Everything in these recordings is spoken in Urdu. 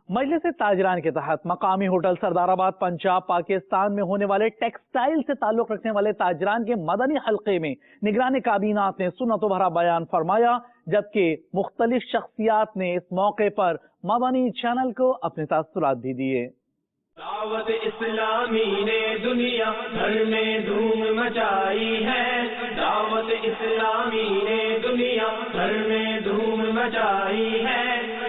مجلس تاجران کے تحت مقامی ہوٹل سردارآباد پنجاب پاکستان میں ہونے والے ٹیکسٹائل سے تعلق رکھنے والے تاجران کے مدنی حلقے میں نگران کابینات نے سنت و بھرا بیان فرمایا، جبکہ مختلف شخصیات نے اس موقع پر مدنی چینل کو اپنے تاثرات بھی دیے۔ دعوت اسلامی نے دنیا بھر میں دھوم مچائی ہے، دعوت اسلامی نے دنیا بھر میں دھوم مچائی ہے،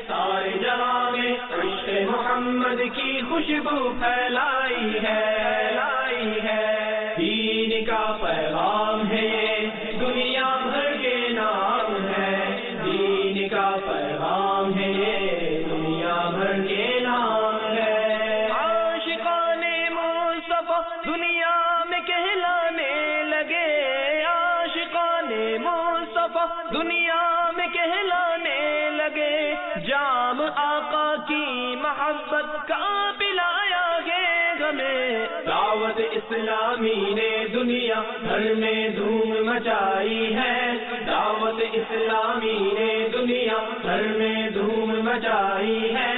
سارے جہاں میں عشق محمد کی خوشبو پھیلائی ہے، دین کا پیغام ہے یہ دنیا بھر کے نام ہے، دین کا پیغام ہے یہ دنیا بھر کے نام ہے۔ دنیا میں کہلانے لگے، عاشقان مصطفیٰ دنیا میں کہلانے لگے، جام آقا کی محبت کا پلایا گے ہمیں۔ دعوت اسلامی نے دنیا بھر میں دھوم مچائی ہے، دعوت اسلامی نے دنیا بھر میں دھوم مچائی ہے،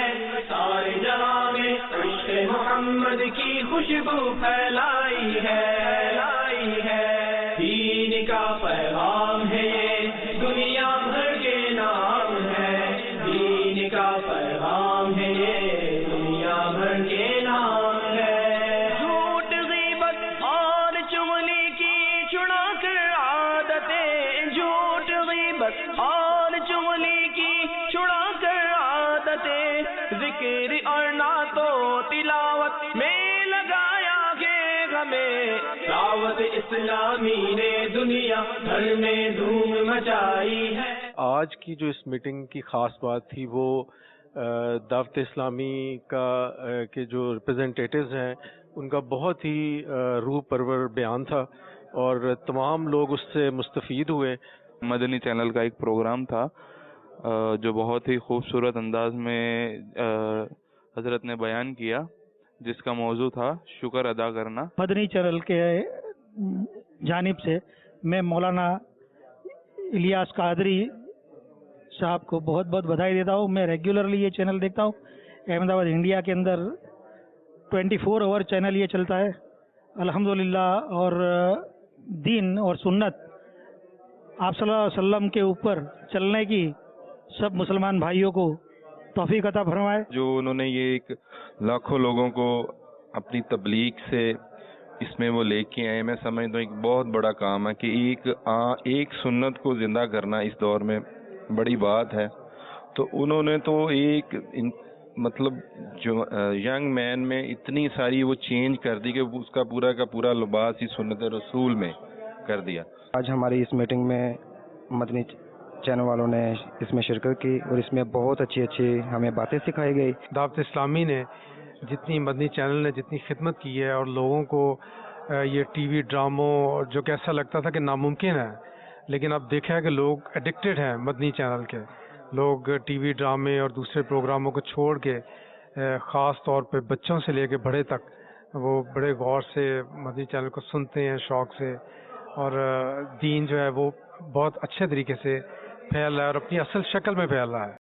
سارے جہاں میں عشق محمد کی خوشبو پھیلائی ہے، دین کا پیغام ہے یہ دنیا بھر کے نام ہے، دین کا پیغام ہے یہ دنیا بھر کے نام ہے۔ جھوٹ غیبت اور چغلی کی چھڑا کر عادتیں، جھوٹ غیبت اور چغلی کی چھڑا کر عادتیں، ذکر اور نعت و تلاوت میں لگایا گے ہمیں۔ دعوت اسلامی نے دنیا بھر میں دھوم مچائی ہے۔ آج کی جو اس میٹنگ کی خاص بات تھی وہ دعوت اسلامی کا کے جو ریپرزنٹیٹیوز ہیں ان کا بہت ہی روح پرور بیان تھا اور تمام لوگ اس سے مستفید ہوئے۔ مدنی چینل کا ایک پروگرام تھا جو بہت ہی خوبصورت انداز میں حضرت نے بیان کیا، جس کا موضوع تھا شکر ادا کرنا۔ مدنی چینل کے جانب سے میں مولانا الیاس قادری صاحب کو بہت بہت بدھائی دیتا ہوں۔ میں ریگولرلی یہ چینل دیکھتا ہوں۔ احمد آباد انڈیا کے اندر 24 آور چینل یہ چلتا ہے الحمدللہ، اور دین اور سنت آپ صلی اللہ علیہ وسلم کے اوپر چلنے کی سب مسلمان بھائیوں کو توفیق عطا فرمائے۔ جو انہوں نے یہ ایک لاکھوں لوگوں کو اپنی تبلیغ سے اس میں وہ لے کے آئے، میں سمجھتا ہوں ایک بہت بڑا کام ہے کہ ایک سنت کو زندہ کرنا اس دور میں بڑی بات ہے۔ تو انہوں نے تو ایک مطلب جو ینگ مین میں اتنی ساری وہ چینج کر دی کہ اس کا پورا لباس ہی سنت رسول میں کر دیا۔ آج ہماری اس میٹنگ میں مدنی چینل والوں نے اس میں شرکت کی اور اس میں بہت اچھی ہمیں باتیں سکھائی گئی۔ دعوت اسلامی نے جتنی مدنی چینل نے جتنی خدمت کی ہے اور لوگوں کو یہ ٹی وی ڈراموں جو کہ ایسا لگتا تھا کہ ناممکن ہے، لیکن اب دیکھا ہے کہ لوگ ایڈکٹڈ ہیں مدنی چینل کے۔ لوگ ٹی وی ڈرامے اور دوسرے پروگراموں کو چھوڑ کے خاص طور پہ بچوں سے لے کے بڑے تک وہ بڑے غور سے مدنی چینل کو سنتے ہیں شوق سے، اور دین جو ہے وہ بہت اچھے طریقے سے پھیل رہا ہے اور اپنی اصل شکل میں پھیل رہا ہے۔